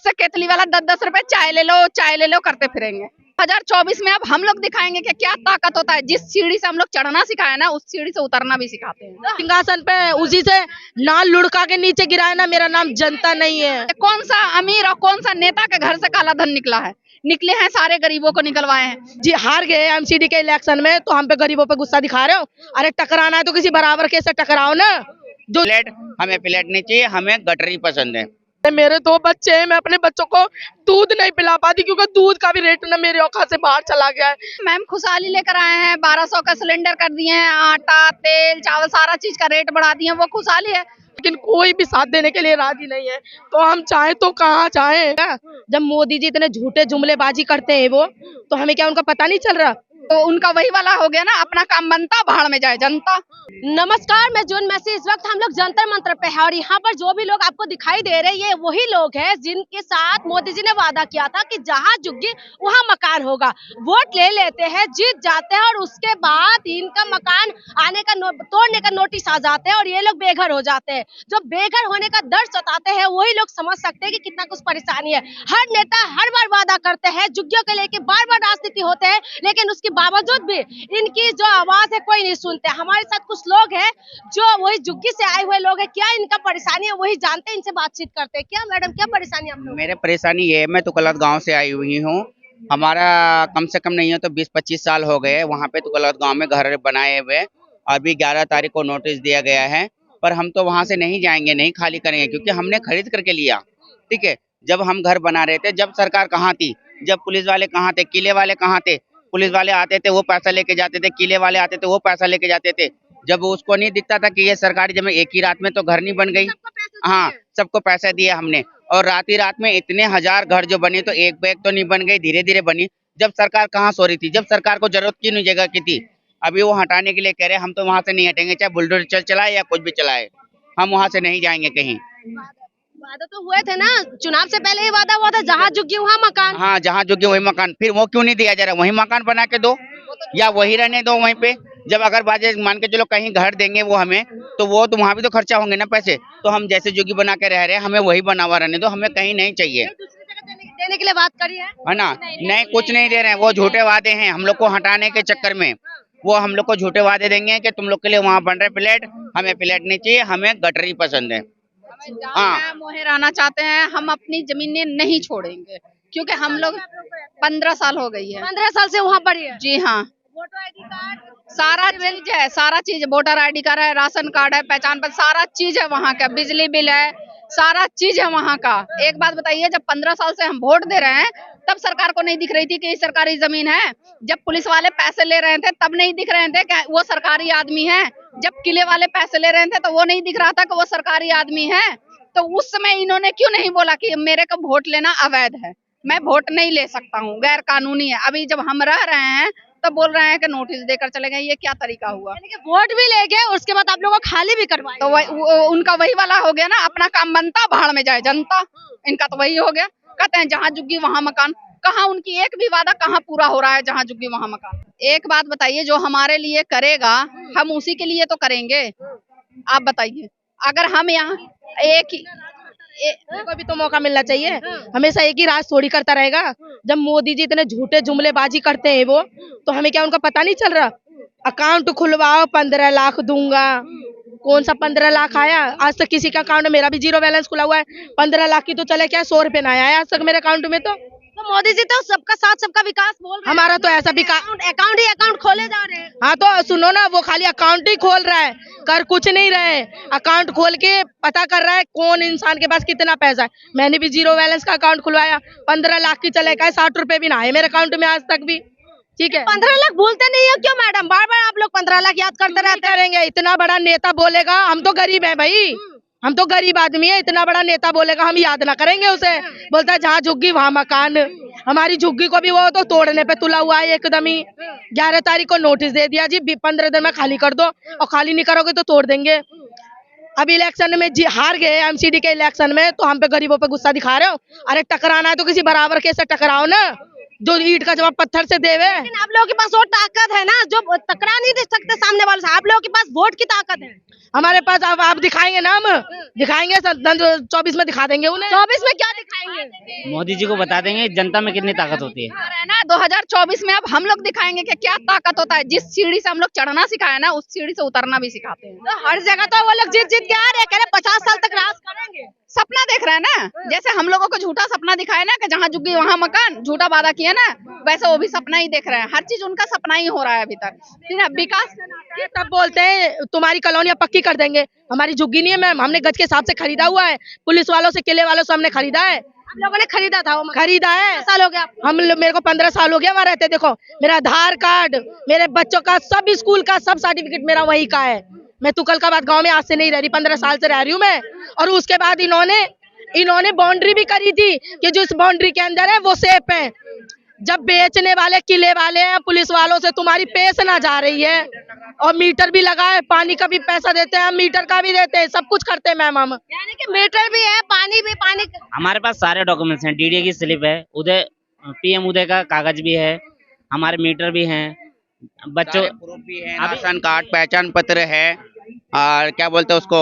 से केतली वाला 10-10 रुपए चाय ले लो करते फिरेंगे। 2024 में अब हम लोग दिखाएंगे कि क्या ताकत होता है। जिस सीढ़ी से हम लोग चढ़ना सिखाया ना, उस सीढ़ी से उतरना भी सिखाते हैं। सिंहासन पे उसी से नाल लुढ़का के नीचे गिराया ना, मेरा नाम जनता नहीं है। कौन सा अमीर और कौन सा नेता के घर से काला धन निकला है? निकले हैं, सारे गरीबों को निकलवाए हैं। जी हार गए एमसीडी के इलेक्शन में, तो हम पे गरीबों पे गुस्सा दिखा रहे हो। अरे टकराना है तो किसी बराबर के से टकराओ ना। जो हमें प्लेट नहीं चाहिए, हमें गटरी पसंद है। मेरे 2 बच्चे हैं, मैं अपने बच्चों को दूध नहीं पिला पाती क्योंकि दूध का भी रेट ना मेरे औकात से बाहर चला गया है। मैम खुशहाली लेकर आए हैं, 1200 का सिलेंडर कर दिए हैं, आटा तेल चावल सारा चीज का रेट बढ़ा दिए हैं, वो खुशहाली है। लेकिन कोई भी साथ देने के लिए राजी नहीं है, तो हम चाहे तो कहाँ चाहे। जब मोदी जी इतने झूठे जुमलेबाजी करते हैं वो, तो हमें क्या उनका पता नहीं चल रहा? तो उनका वही वाला हो गया ना, अपना काम बनता भाड़ में जाए जनता। नमस्कार, मैं जून मैसी। इस वक्त हम लोग जंतर मंतर पे है और यहाँ पर जो भी लोग आपको दिखाई दे रहे हैं, ये वही लोग हैं जिनके साथ मोदी जी ने वादा किया था कि जहाँ झुग्गी वहाँ मकान होगा। वोट ले लेते हैं, जीत जाते हैं और उसके बाद इनका मकान आने का तोड़ने का नोटिस आ जाते हैं और ये लोग बेघर हो जाते हैं। जो बेघर होने का दर्द सताते हैं वही लोग समझ सकते हैं कि कितना कुछ परेशानी है। हर नेता हर बार वादा करते हैं, झुग्गियों के लेके बार बार राजनीति होते हैं, लेकिन उसके बावजूद भी इनकी जो आवाज है कोई नहीं सुनते। हमारे साथ कुछ लोग हैं जो वही झुग्गी से आए हुए लोग हैं, क्या इनका परेशानी है वही जानते हैं, इनसे बातचीत करते हैं। क्या मैडम, क्या परेशानी है आप लोग? मेरे परेशानी ये है, मैं तुगलक गांव से आई हुई हूँ। हमारा कम से कम नहीं है तो 20-25 साल हो गए वहाँ पे तुगलक गांव में घर बनाए हुए। अभी 11 तारीख को नोटिस दिया गया है, पर हम तो वहाँ से नहीं जाएंगे, नहीं खाली करेंगे, क्योंकि हमने खरीद करके लिया। ठीक है, जब हम घर बना रहे थे, जब सरकार कहाँ थी, जब पुलिस वाले कहाँ थे, किले वाले कहाँ थे? पुलिस वाले आते थे वो पैसा लेके जाते थे, किले वाले आते थे वो पैसा लेके जाते थे। जब उसको नहीं दिखता था कि ये सरकारी जमीन, एक ही रात में तो घर नहीं बन गई। हाँ, सबको पैसा दिया हमने, और रात ही रात में इतने हजार घर जो बने, तो एक बैग तो नहीं बन गई, धीरे धीरे बनी। जब सरकार कहाँ सो रही थी, जब सरकार को जरूरत की नहीं जगह की थी। अभी वो हटाने के लिए कह रहे हम तो वहाँ से नहीं हटेंगे, चाहे बुलडोजर चलाए या कुछ भी चलाए, हम वहाँ से नहीं जाएंगे कहीं। वादा तो हुए थे ना, चुनाव से पहले ही वादा हुआ था, जहाँ झुग्गी वहाँ मकान। हाँ, जहाँ झुग्गी वही मकान। फिर वो क्यों नहीं दिया जा रहा? वही मकान बना के दो या वही रहने दो वहीं पे। जब अगर बाजे मान के चलो कहीं घर देंगे वो हमें, तो वो तो वहाँ भी तो खर्चा होंगे ना पैसे। तो हम जैसे झुग्गी बना के रह रहे हैं, हमें वही बना हुआ रहने दो, हमें कहीं नहीं चाहिए, देने के लिए बात करी है ना? नहीं, कुछ नहीं दे रहे हैं, वो झूठे वादे हैं। हम लोग को हटाने के चक्कर में वो हम लोग को झूठे वादे देंगे कि तुम लोग के लिए वहाँ बन रहे प्लेट, हमें प्लेट नहीं चाहिए, हमें गटरी पसंद है। हाँ, मोहे रहना चाहते हैं, हम अपनी जमीनें नहीं छोड़ेंगे, क्योंकि हम लोग 15 साल हो गई है। 15 साल से वहाँ पर ही है। जी हाँ, वोटर आईडी कार्ड सारा चीज है, सारा चीज, वोटर आईडी कार्ड है, राशन कार्ड है, पहचान पत्र, सारा चीज है वहाँ का, बिजली बिल है, सारा चीज है वहाँ का। एक बात बताइए, जब 15 साल से हम वोट दे रहे हैं, तब सरकार को नहीं दिख रही थी कि ये सरकारी जमीन है? जब पुलिस वाले पैसे ले रहे थे तब नहीं दिख रहे थे कि वो सरकारी आदमी है? जब किले वाले पैसे ले रहे थे तो वो नहीं दिख रहा था कि वो सरकारी आदमी है? तो उस समय इन्होंने क्यों नहीं बोला कि मेरे को वोट लेना अवैध है, मैं वोट नहीं ले सकता हूँ, गैर कानूनी है? अभी जब हम रह रहे हैं तो बोल रहे हैं कि नोटिस देकर चले गए। ये क्या तरीका हुआ? यानी कि वोट भी ले गए, उसके बाद आप लोगों को खाली भी करवाए। तो उनका वही वाला हो गया ना, अपना काम बनता भाड़ में जाए जनता। इनका तो वही हो गया, कहते हैं जहाँ झुग्गी वहाँ मकान। कहाँ उनकी एक भी वादा कहाँ पूरा हो रहा है? जहाँ झुग्गी वहाँ मकान। एक बात बताइए, जो हमारे लिए करेगा हम उसी के लिए तो करेंगे। आप बताइए, अगर हम यहाँ एक ही को भी तो मौका मिलना चाहिए। हमेशा एक ही राज थोड़ी करता रहेगा। जब मोदी जी इतने झूठे जुमलेबाजी करते हैं वो, तो हमें क्या उनका पता नहीं चल रहा? अकाउंट खुलवाओ, 15 लाख दूंगा। कौन सा 15 लाख आया? आज तक किसी का अकाउंट, मेरा भी 0 बैलेंस खुला हुआ है। 15 लाख की तो चले क्या, 100 रुपए ना आया आज तक मेरे अकाउंट में। तो मोदी जी तो सबका साथ सबका विकास बोल रहे हैं। हमारा तो ऐसा विकास, अकाउंट खोले जा रहे हैं। हाँ तो सुनो ना, वो खाली अकाउंट ही खोल रहा है, कर कुछ नहीं रहे। अकाउंट खोल के पता कर रहा है कौन इंसान के पास कितना पैसा है। मैंने भी 0 बैलेंस का अकाउंट खुलवाया, 15 लाख की चले गए, 60 रुपए भी ना आए मेरे अकाउंट में आज तक भी। ठीक है, 15 लाख भूलते नहीं है क्यों मैडम? बार बार आप लोग 15 लाख याद करते रहते हैं। करेंगे, इतना बड़ा नेता बोलेगा, हम तो गरीब है भाई, हम तो गरीब आदमी है, इतना बड़ा नेता बोलेगा हम याद ना करेंगे उसे? बोलता है जहाँ झुग्गी वहाँ मकान। हमारी झुग्गी को भी वो तो तोड़ने पे तुला हुआ है एकदम ही। 11 तारीख को नोटिस दे दिया जी, 15 दिन में खाली कर दो, और खाली नहीं करोगे तो तोड़ देंगे। अब इलेक्शन में जी हार गए एमसीडी के इलेक्शन में, तो हम पे गरीबों पे गुस्सा दिखा रहे हो। अरे टकराना है तो किसी बराबर के से टकराओ ना। जो ईंट का जवाब पत्थर से देवे। लेकिन आप लोगों के पास वो ताकत है ना, जो टकरा नहीं दे सकते सामने वाले से। आप लोगों के पास वोट की ताकत है। हमारे पास अब आप दिखाएंगे ना, हम दिखाएंगे 24 में दिखा देंगे उन्हें। 24 में क्या दिखाएंगे? मोदी जी को बता देंगे जनता में कितनी ताकत होती है। है ना 2024 में अब हम लोग दिखाएंगे कि क्या ताकत होता है। जिस सीढ़ी से हम लोग चढ़ना सिखाया ना, उस सीढ़ी से उतरना भी सिखाते हैं। तो हर जगह तो वो लोग जीत के आ रहे हैं, कह रहे 50 साल तक राज करेंगे। सपना देख रहे हैं ना, जैसे हम लोगों को झूठा सपना दिखाया ना कि जहाँ झुग्गी वहाँ मकान, झूठा वादा किया ना, वैसे वो भी सपना ही देख रहे हैं। हर चीज उनका सपना ही हो रहा है अभी तक। फिर विकास ये तब बोलते हैं तुम्हारी कॉलोनियां पक्की कर देंगे। हमारी झुग्गी नहीं है मैम, हमने गज के हिसाब से खरीदा हुआ है। पुलिस वालों से, किले वालों से हमने खरीदा है। आप लोगों ने खरीदा था वो मकान? खरीदा है। कितने साल हो गया आपको? मेरे को 15 साल हो गया वहाँ रहते। देखो मेरा आधार कार्ड, मेरे बच्चों का सब स्कूल का सब सर्टिफिकेट मेरा वहीं का है। मैं तुगलकाबाद गांव में आज से नहीं रह रही, 15 साल से रह रही हूँ मैं। और उसके बाद इन्होंने बाउंड्री भी करी थी कि जो इस बाउंड्री के अंदर है वो सेफ है। जब बेचने वाले, किले वाले हैं, पुलिस वालों से तुम्हारी पेश ना जा रही है, और मीटर भी लगा है, पानी का भी पैसा देते हैं, मीटर का भी देते हैं, सब कुछ करते हैं मैम हम। यानी कि मीटर भी है, पानी भी, पानी हमारे पास सारे डॉक्यूमेंट्स हैं। डीडीए की स्लिप है, उदय पीएम उदय का कागज भी है, हमारे मीटर भी हैं, बच्चों प्रूफ भी है, राशन कार्ड, पहचान पत्र है, और क्या बोलते हैं उसको,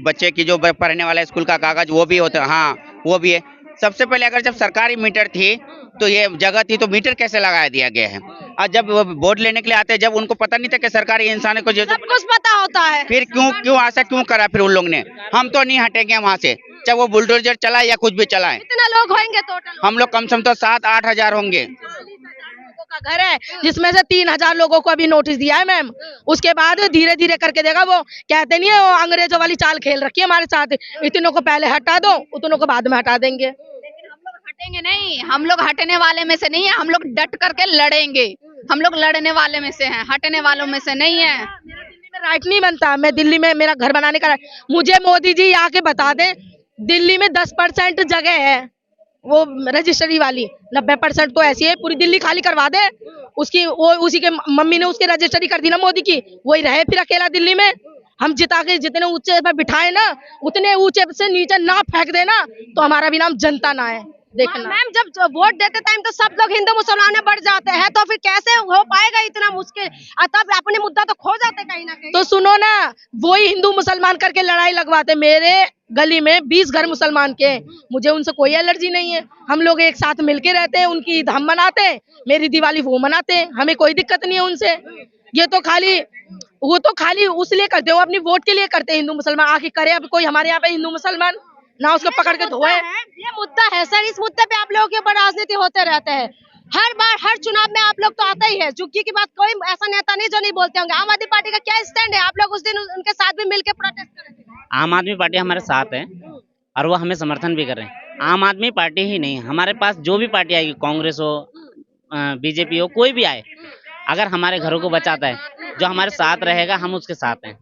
बच्चे की जो पढ़ने वाला स्कूल का कागज वो भी होता है। हाँ वो भी है। सबसे पहले अगर जब सरकारी मीटर थी तो ये जगह थी, तो मीटर कैसे लगा दिया गया है? और जब वो वोट लेने के लिए आते हैं, जब उनको पता नहीं था कि सरकारी इंसान को जो सब कुछ पता होता है, फिर क्यों ऐसा क्यों करा फिर उन लोग ने? हम तो नहीं हटेंगे वहाँ से, चाहे वो बुलडोजर चला या कुछ भी चलाए। कितना लोग होंगे टोटल? हम लोग कम से कम तो 7-8 हजार होंगे। का घर है जिसमें से 3000 लोगों को अभी नोटिस दिया है मैम। उसके बाद धीरे धीरे करके देगा। वो कहते नहीं है, वो अंग्रेजों वाली चाल खेल रखी है हमारे साथ। इतनों को पहले हटा दो, उतनों को बाद में हटा देंगे। हटेंगे नहीं, हम लोग हटने वाले में से नहीं है। हम लोग डट करके लड़ेंगे। हम लोग लड़ने वाले में से हैं, हटने वालों में से नहीं है। दिल्ली में राइट नहीं बनता। मैं दिल्ली में मेरा घर बनाने का, मुझे मोदी जी आके बता दें, दिल्ली में 10% जगह है वो रजिस्ट्री वाली, 90% तो ऐसी है। पूरी दिल्ली खाली करवा दे, उसकी वो उसी के मम्मी ने उसकी रजिस्ट्री कर दी ना मोदी की, वही रहे फिर अकेला दिल्ली में। हम जिता के जितने ऊंचे पर बिठाए ना, उतने ऊंचे से नीचे ना फेंक देना, तो हमारा भी नाम जनता ना है। देखना मैम, जब वोट देते टाइम तो सब लोग हिंदू मुसलमान में बढ़ जाते हैं, तो फिर कैसे हो पाएगा इतना मुश्किल? तब अपने मुद्दा तो खो जाते कहीं ना कहीं। तो सुनो ना, वही हिंदू मुसलमान करके लड़ाई लगवाते। मेरे गली में 20 घर मुसलमान के, मुझे उनसे कोई एलर्जी नहीं है। हम लोग एक साथ मिलके रहते हैं, उनकी ईद हम मनाते हैं, मेरी दिवाली वो मनाते हैं, हमें कोई दिक्कत नहीं है उनसे। वो तो खाली उसलिए करते हो, अपनी वोट के लिए करते हैं हिंदू मुसलमान। आखिर करे अब कोई हमारे यहाँ पे हिंदू मुसलमान ना, उसको पकड़ के धोए। ये मुद्दा है सर, इस मुद्दे पे आप लोगों के ऊपर राजनीति होते रहते हैं। हर बार हर चुनाव में आप लोग तो आता ही है। झुग्गी की बात कोई ऐसा नेता नहीं जो नहीं बोलते होंगे। आम आदमी पार्टी का क्या स्टैंड है? आप लोग उस दिन उनके साथ भी मिलकर प्रोटेस्ट कर रहे थे। आम आदमी पार्टी हमारे साथ है और वो हमें समर्थन भी कर रहे हैं। आम आदमी पार्टी ही नहीं, हमारे पास जो भी पार्टी आएगी, कांग्रेस हो, बीजेपी हो, कोई भी आए, अगर हमारे घरों को बचाता है, जो हमारे साथ रहेगा, हम उसके साथ हैं।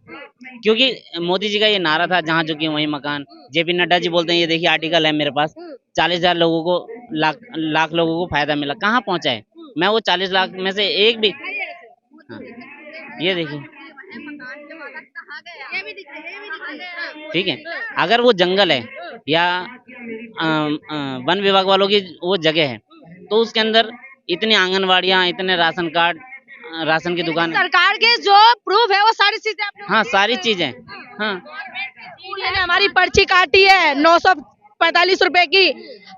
क्योंकि मोदी जी का ये नारा था, जहाँ झुकी वहीं मकान। जेपी नड्डा जी बोलते हैं, ये देखिए आर्टिकल है मेरे पास, 40,000 लोगों को, लाख लोगों को फायदा मिला। कहाँ पहुंचा है? मैं वो 40 लाख में से एक भी, हाँ, ये देखिए, ठीक है। अगर वो जंगल है या वन विभाग वालों की वो जगह है, तो उसके अंदर इतनी आंगनवाड़ियाँ, इतने राशन कार्ड, राशन की दुकान, सरकार के जो प्रूफ है वो सारी चीजें आप लोग, हाँ सारी चीजें, हाँ। हमारी पर्ची काटी है 945 रुपए की,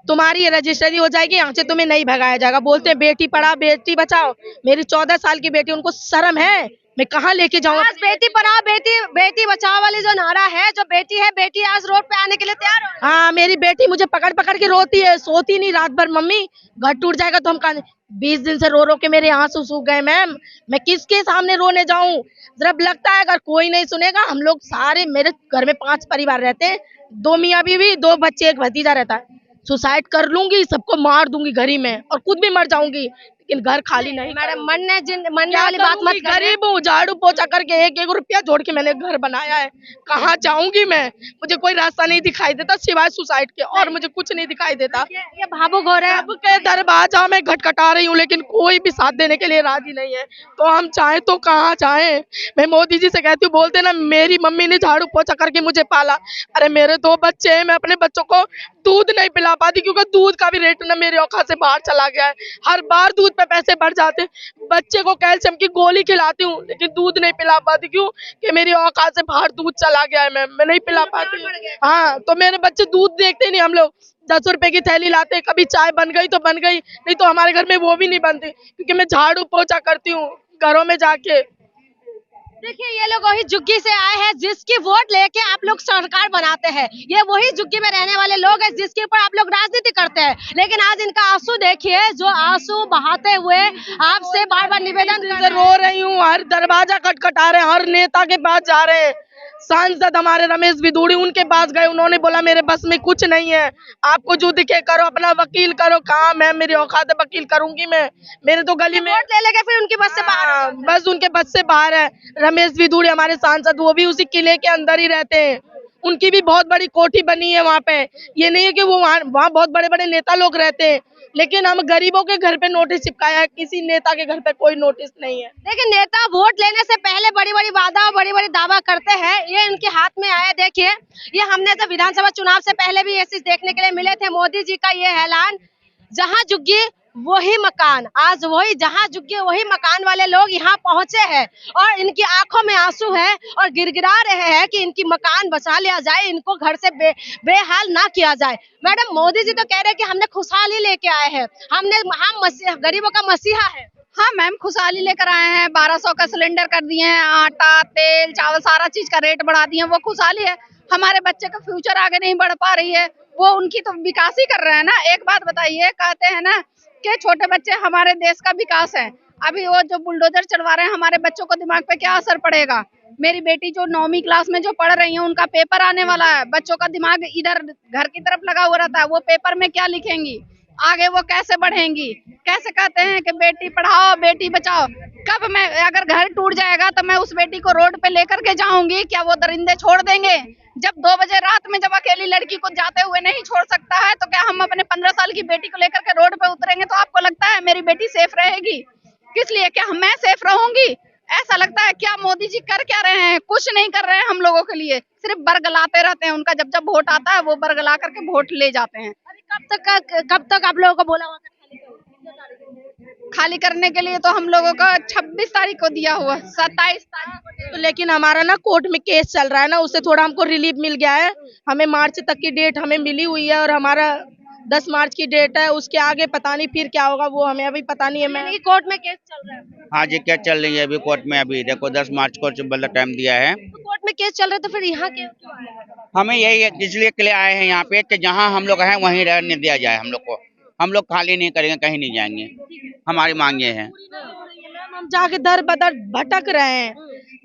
तुम्हारी रजिस्ट्री हो जाएगी, यहाँ से तुम्हें नहीं भगाया जाएगा। बोलते हैं बेटी पढ़ाओ बेटी बचाओ। मेरी 14 साल की बेटी, उनको शर्म है? मैं कहाँ लेके जाऊँ? आज बेटी पढ़ाओ बेटी बचाओ वाली जो नारा है, जो बेटी है, बेटी आज रोड पे आने के लिए तैयार हो। हाँ, मेरी बेटी मुझे पकड़ पकड़ के रोती है, सोती नहीं रात भर। मम्मी घर टूट जाएगा तो हम कहा, 20 दिन से रो के मेरे आंसू सूख गए मैम। मैं किसके सामने रोने जाऊं? जब लगता है अगर कोई नहीं सुनेगा। हम लोग सारे, मेरे घर में 5 परिवार रहते हैं, 2 मियाँ बीवी, 2 बच्चे, 1 भतीजा रहता है। सुसाइड कर लूंगी, सबको मार दूंगी घर ही में, और खुद भी मर जाऊंगी, लेकिन घर खाली नहीं मैडम करूंगी। मनने क्या वाली बात मत करूंगी? करिए। गरीब हूँ, झाड़ू पोछा करके एक एक रुपया जोड़ के मैंने घर बनाया है। कहाँ जाऊंगी मैं? मुझे कोई रास्ता नहीं दिखाई देता सिवाय सुसाइड के, और मुझे कुछ नहीं दिखाई देता। ये भावुक हो रहे हैं। सबके दरवाजा में खटखटा रही हूँ, लेकिन कोई भी साथ देने के लिए राजी नहीं है। तो हम चाहें तो कहाँ जाएं? मैं मोदी जी से कहती हूँ, बोलते ना मेरी मम्मी ने झाड़ू पोछा करके मुझे पाला। अरे मेरे 2 बच्चे हैं, मैं अपने बच्चों को दूध नहीं पिला पाती क्योंकि दूध का भी रेट ना मेरे औकात से बाहर चला गया है। हर बार दूध पे पैसे बढ़ जाते हैं। बच्चे को कैल्शियम की गोली खिलाती हूँ, लेकिन दूध नहीं पिला पाती। क्यों? कि मेरी औकात से बाहर दूध चला गया है, मैं नहीं पिला पाती। हाँ, तो मेरे बच्चे दूध देखते नहीं। हम लोग 10 रुपए की थैली लाते, कभी चाय बन गई तो बन गई, नहीं तो हमारे घर में वो भी नहीं बनती, क्योंकि मैं झाड़ू पोछा करती हूँ घरों में जाके। देखिए ये लोग वही झुग्गी से आए हैं जिसकी वोट लेके आप लोग सरकार बनाते हैं। ये वही झुग्गी में रहने वाले लोग हैं जिसके ऊपर आप लोग राजनीति करते हैं। लेकिन आज इनका आंसू देखिए, जो आंसू बहाते हुए आपसे बार बार निवेदन कर रहे हैं। रो रही हूँ, हर दरवाजा खटखटा रहे हैं, हर नेता के पास जा रहे हैं। सांसद हमारे रमेश बिधूड़ी, उनके पास गए, उन्होंने बोला मेरे बस में कुछ नहीं है, आपको जो दिखे करो, अपना वकील करो। कहाँ मैं, मेरी औकात है वकील करूंगी मैं? मेरे तो गली में वोट ले लेके फिर उनकी बस से बाहर। बस उनके बस से बाहर है। रमेश बिधूड़ी हमारे सांसद, वो भी उसी किले के अंदर ही रहते हैं। उनकी भी बहुत बड़ी कोठी बनी है वहाँ पे। ये नहीं है कि वो वहाँ बहुत बड़े बड़े नेता लोग रहते हैं, लेकिन हम गरीबों के घर पे नोटिस चिपकाया है, किसी नेता के घर पे कोई नोटिस नहीं है। लेकिन नेता वोट लेने से पहले बड़ी बड़ी वादा और बड़ी बड़ी दावा करते हैं, ये इनके हाथ में आया। देखिए, ये हमने जब विधानसभा चुनाव से पहले भी ये चीज देखने के लिए मिले थे। मोदी जी का ये ऐलान, जहाँ झुग्गी वही मकान। आज वही जहाँ झुग्गी वही मकान वाले लोग यहाँ पहुंचे हैं और इनकी आंखों में आंसू है और गिड़गिड़ा रहे हैं कि इनकी मकान बचा लिया जाए, इनको घर से बेहाल ना किया जाए। मैडम, मोदी जी तो कह रहे हैं कि हमने खुशहाली लेके आए हैं, हम गरीबों का मसीहा है। हाँ मैम, खुशहाली लेकर आए हैं। 1200 का सिलेंडर कर दिए हैं, आटा तेल चावल सारा चीज का रेट बढ़ा दिए हैं, वो खुशहाली है। हमारे बच्चे का फ्यूचर आगे नहीं बढ़ पा रही है, वो उनकी तो विकास ही कर रहे हैं ना। एक बात बताइए, कहते हैं ना कि छोटे बच्चे हमारे देश का विकास है। अभी वो जो बुलडोजर चलवा रहे हैं, हमारे बच्चों को दिमाग पे क्या असर पड़ेगा? मेरी बेटी जो 9वीं क्लास में जो पढ़ रही है, उनका पेपर आने वाला है। बच्चों का दिमाग इधर घर की तरफ लगा हुआ रहता है, वो पेपर में क्या लिखेंगी, आगे वो कैसे बढ़ेंगी? कैसे कहते हैं कि बेटी पढ़ाओ बेटी बचाओ। कब मैं, अगर घर टूट जाएगा तो मैं उस बेटी को रोड पे लेकर के जाऊंगी, क्या वो दरिंदे छोड़ देंगे? जब 2 बजे रात में जब अकेली लड़की को जाते हुए नहीं छोड़ सकता है, तो क्या हम अपने 15 साल की बेटी को लेकर के रोड पे उतरेंगे तो आपको लगता है मेरी बेटी सेफ रहेगी? किस लिए? क्या मैं सेफ रहूंगी? ऐसा लगता है। क्या मोदी जी कर क्या रहे हैं? कुछ नहीं कर रहे हैं हम लोगों के लिए, सिर्फ बरगलाते रहते हैं। उनका जब जब वोट आता है वो बरगला करके वोट ले जाते हैं। कब तक आप लोगों को बोला हुआ था खाली करने के लिए? तो हम लोगों का 26 तारीख को दिया हुआ, 27 तारीख को। तो लेकिन हमारा ना कोर्ट में केस चल रहा है ना, उससे थोड़ा हमको रिलीफ मिल गया है। हमें मार्च तक की डेट हमें मिली हुई है और हमारा 10 मार्च की डेट है। उसके आगे पता नहीं फिर क्या होगा, वो हमें अभी पता नहीं है। मैं कोर्ट में केस चल रहा है। हाँ जी, क्या चल रही है अभी कोर्ट में? अभी देखो 10 मार्च को मतलब टाइम दिया है। तो कोर्ट में केस चल रहा है, तो फिर यहाँ क्यों आए हैं? हमें यही इसलिए के लिए आए हैं यहाँ पे कि जहाँ हम लोग हैं वहीं रहने दिया जाए हम लोग को। हम लोग खाली नहीं करेंगे, कहीं नहीं जाएंगे, हमारी मांगे हैं। हम जाके दर बदर भटक रहे हैं।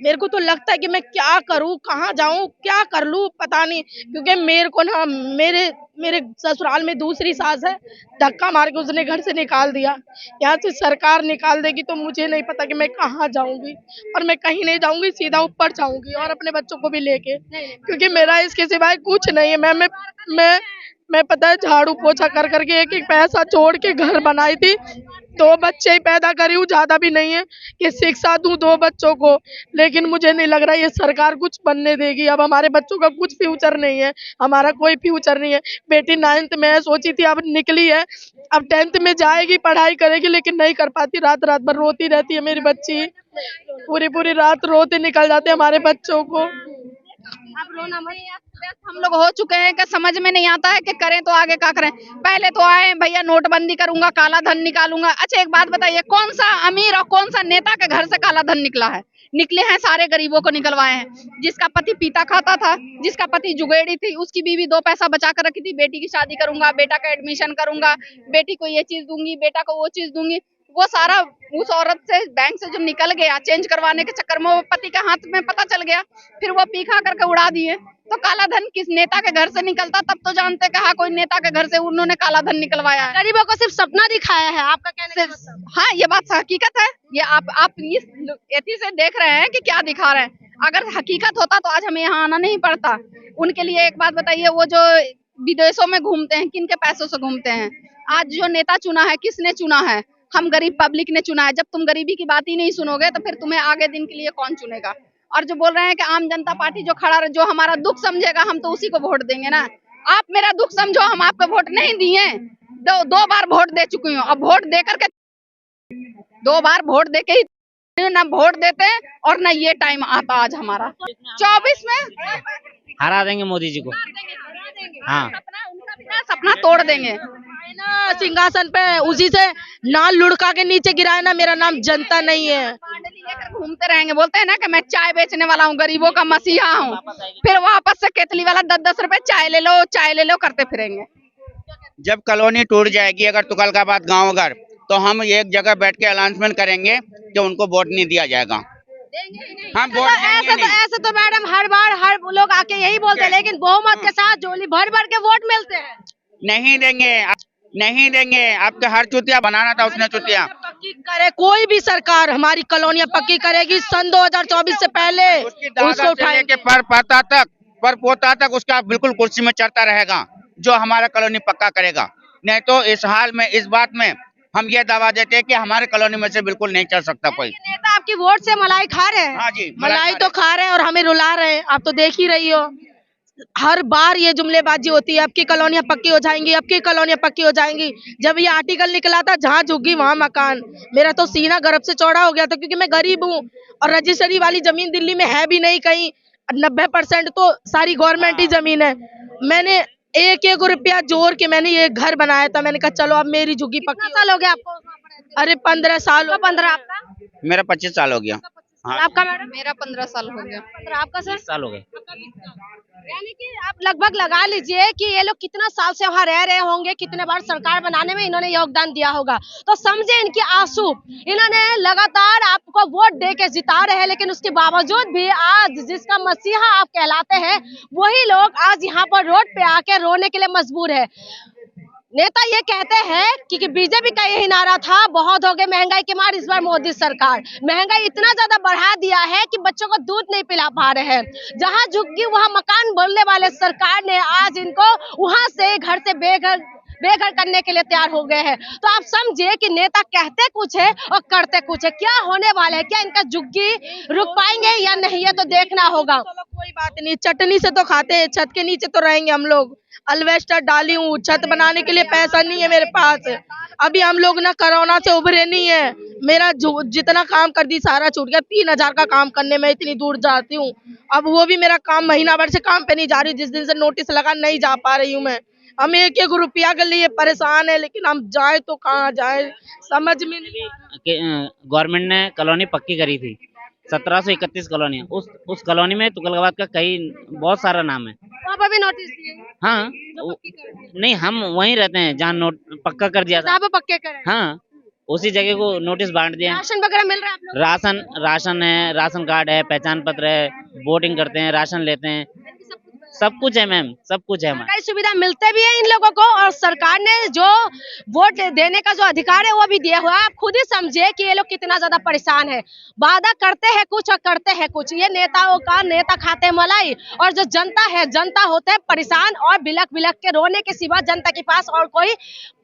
मेरे को तो लगता है कि मैं क्या करूं, कहाँ जाऊं, क्या कर लूं, पता नहीं। क्योंकि मेरे को ना मेरे ससुराल में दूसरी सास है, धक्का मार के उसने घर से निकाल दिया। यहाँ से सरकार निकाल देगी तो मुझे नहीं पता कि मैं कहाँ जाऊंगी। और मैं कहीं नहीं जाऊंगी, सीधा ऊपर जाऊंगी और अपने बच्चों को भी लेके, क्योंकि मेरा इसके सिवाय कुछ नहीं है। मैं पता है झाड़ू पोछा कर करके एक एक पैसा जोड़ के घर बनाई थी। 2 बच्चे ही पैदा करी हूँ, ज्यादा भी नहीं है कि शिक्षा दूं 2 बच्चों को। लेकिन मुझे नहीं लग रहा ये सरकार कुछ बनने देगी। अब हमारे बच्चों का कुछ फ्यूचर नहीं है, हमारा कोई फ्यूचर नहीं है। बेटी 9th में है, सोची थी अब निकली है, अब 10th में जाएगी, पढ़ाई करेगी, लेकिन नहीं कर पाती। रात रात भर रोती रहती है मेरी बच्ची, पूरी रात रोते निकल जाते हमारे बच्चों को। अब रोना मत, हम लोग हो चुके हैं कि समझ में नहीं आता है कि करें तो आगे क्या करें। पहले तो आए भैया नोटबंदी करूंगा, काला धन निकालूंगा। अच्छा एक बात बताइए, कौन सा अमीर और कौन सा नेता के घर से काला धन निकला है? निकले हैं सारे गरीबों को निकलवाए हैं। जिसका पति पीता खाता था, जिसका पति जुगेड़ी थी, उसकी बीवी 2 पैसा बचा कर रखी थी, बेटी की शादी करूंगा, बेटा का एडमिशन करूंगा, बेटी को ये चीज दूंगी, बेटा को वो चीज दूंगी, वो सारा उस औरत से बैंक से जो निकल गया चेंज करवाने के चक्कर में, वो पति के हाथ में पता चल गया, फिर वो पी खा करके उड़ा दिए। तो काला धन किस नेता के घर से निकलता तब तो जानते कि हाँ कोई नेता के घर से उन्होंने काला धन निकलवाया है। गरीबों को सिर्फ सपना दिखाया है, आपका कहने का मतलब? हाँ, ये बात हकीकत है। ये आप इस एथी से देख रहे हैं कि क्या दिखा रहे हैं। अगर हकीकत होता तो आज हमें यहाँ आना नहीं पड़ता। उनके लिए एक बात बताइए, वो जो विदेशों में घूमते हैं, किन के पैसों से घूमते हैं? आज जो नेता चुना है, किसने चुना है? हम गरीब पब्लिक ने चुना है। जब तुम गरीबी की बात ही नहीं सुनोगे तो फिर तुम्हें आगे दिन के लिए कौन चुनेगा? और जो बोल रहे हैं कि आम जनता पार्टी जो खड़ा रहे, जो हमारा दुख समझेगा, हम तो उसी को वोट देंगे ना। आप मेरा दुख समझो, हम आपको वोट नहीं दिए, दो बार वोट दे चुकी हूँ। अब वोट दे करके 2 बार वोट दे के ही ना वोट देते और ना ये टाइम आता आज हमारा 24 में हरा देंगे मोदी जी को। हाँ, सपना तोड़ देंगे ना सिंहासन पे उसी से नाल लुढ़का के नीचे गिराए ना, मेरा नाम जनता नहीं है। लेकर घूमते रहेंगे। बोलते हैं ना कि मैं चाय बेचने वाला हूँ, गरीबों का मसीहा हूँ, फिर वापस से केतली वाला 10-10 रुपए चाय ले लो करते फिरेंगे। जब कॉलोनी टूट जाएगी अगर तुगलकाबाद गांव अगर, तो हम एक जगह बैठ के अनाउंसमेंट करेंगे कि उनको वोट नहीं दिया जाएगा। हम वोट देंगे नहीं। ऐसे तो मैडम हर बार हर लोग आके यही बोलते हैं, लेकिन बहुमत के साथ झोली भर भर के वोट मिलते हैं। नहीं देंगे। आपके हर चुतिया बनाना था उसने चुतिया। पक्की करे कोई भी सरकार, हमारी कॉलोनियां पक्की करेगी सन 2024 से पहले उसको उठाएंगे। पर पोता तक उसका बिल्कुल कुर्सी में चढ़ता रहेगा, जो हमारा कॉलोनी पक्का करेगा। नहीं तो इस हाल में, इस बात में हम ये दावा देते हैं कि हमारे कॉलोनी में से बिल्कुल नहीं चल सकता कोई। नेता आपकी वोट से मलाई खा रहे हैं। हाँ जी, मलाई तो खा रहे हैं और हमें रुला रहे हैं। आप तो देख ही रही हो, हर बार ये जुमलेबाजी होती है, अब की कॉलोनियां पक्की हो जाएंगी, अब की कॉलोनियां पक्की हो जाएंगी। जब ये आर्टिकल निकला था जहाँ झुग्गी वहाँ मकान, मेरा तो सीना गर्भ से चौड़ा हो गया था, क्योंकि मैं गरीब हूँ और रजिस्ट्री वाली जमीन दिल्ली में है भी नहीं कहीं। 90% तो सारी गवर्नमेंट ही जमीन है। मैंने एक रुपया जोड़ के मैंने ये घर बनाया था। मैंने कहा चलो अब मेरी झुग्गी पक्की। साल हो गया आपको? अरे 15 साल। 15 आपका? मेरा 25 साल हो गया। हाँ। आपका मैडम? मेरा 15 साल हो गया। 15 आपका सर? 20 साल हो गए। यानी कि आप लगभग लगा लीजिए कि ये लोग कितना साल से वहाँ रह रहे होंगे, कितने बार सरकार बनाने में इन्होंने योगदान दिया होगा। तो समझे इनके आंसू। इन्होंने लगातार आपको वोट दे के जिता रहे हैं, लेकिन उसके बावजूद भी आज जिसका मसीहा आप कहलाते हैं वही लोग आज यहाँ पर रोड पे आके रोने के लिए मजबूर है। नेता ये कहते हैं कि बीजेपी का यही नारा था, बहुत हो गए महंगाई के मार, इस बार मोदी सरकार महंगाई इतना ज्यादा बढ़ा दिया है कि बच्चों को दूध नहीं पिला पा रहे हैं। जहां झुग्गी वहां मकान बोलने वाले सरकार ने आज इनको वहां से घर से बेघर करने के लिए तैयार हो गए हैं। तो आप समझिए कि नेता कहते कुछ है और करते कुछ है। क्या होने वाला है? क्या इनका झुग्गी रुक पाएंगे या नहीं, ये तो देखना होगा। कोई बात नहीं, चटनी से तो खाते हैं, छत के नीचे तो रहेंगे हम लोग। अल्वेस्टर डाली हूँ, छत बनाने के लिए पैसा नहीं है मेरे पास। अभी हम लोग ना कोरोना से उभरे नहीं है। मेरा जितना काम कर दी सारा छूट गया। 3000 का काम करने में इतनी दूर जाती हूँ, अब वो भी मेरा काम महीना भर से काम पे नहीं जा रही। जिस दिन से नोटिस लगा नहीं जा पा रही हूँ मैं। हम 1 रुपया के लिए परेशान है, लेकिन हम जाए तो कहाँ जाए समझ में नहीं। गवर्नमेंट ने कॉलोनी पक्की करी थी, 1731 कॉलोनी। उस कॉलोनी में तुगलकाबाद का बहुत सारा नाम है। वहाँ पर भी नोटिस दिए? हाँ, नहीं हम वहीं रहते हैं जहाँ नोट पक्का कर दिया था। पक्के करें? हाँ, उसी जगह को नोटिस बांट दिया। राशन वगैरह मिल रहा है आप लोग? राशन है, राशन कार्ड है, पहचान पत्र है, वोटिंग करते हैं, राशन लेते हैं, सब कुछ है मैम, सब कुछ है हमारा। सरकारी सुविधा मिलते भी है इन लोगों को, और सरकार ने जो वोट देने का जो अधिकार है वो भी दिया हुआ है। आप खुद ही समझिए कि ये लोग कितना ज्यादा परेशान है। वादा करते हैं कुछ और करते हैं कुछ। ये नेताओं का नेता खाते मलाई, और जो जनता है, जनता होते है परेशान और बिलख बिलख के रोने के सिवा जनता के पास और कोई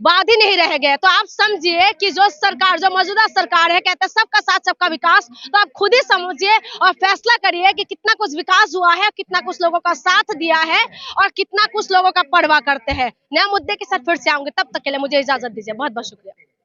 बात ही नहीं रह गए। तो आप समझिए कि जो सरकार, जो मौजूदा सरकार है, कहते हैं सबका साथ सबका विकास। तो आप खुद ही समझिए और फैसला करिए कि कितना कुछ विकास हुआ है, कितना कुछ लोगों का साथ दिया है और कितना कुछ लोगों का परवाह करते हैं। नया मुद्दे के साथ फिर से आऊंगे, तब तक के लिए मुझे इजाजत दीजिए। बहुत बहुत शुक्रिया।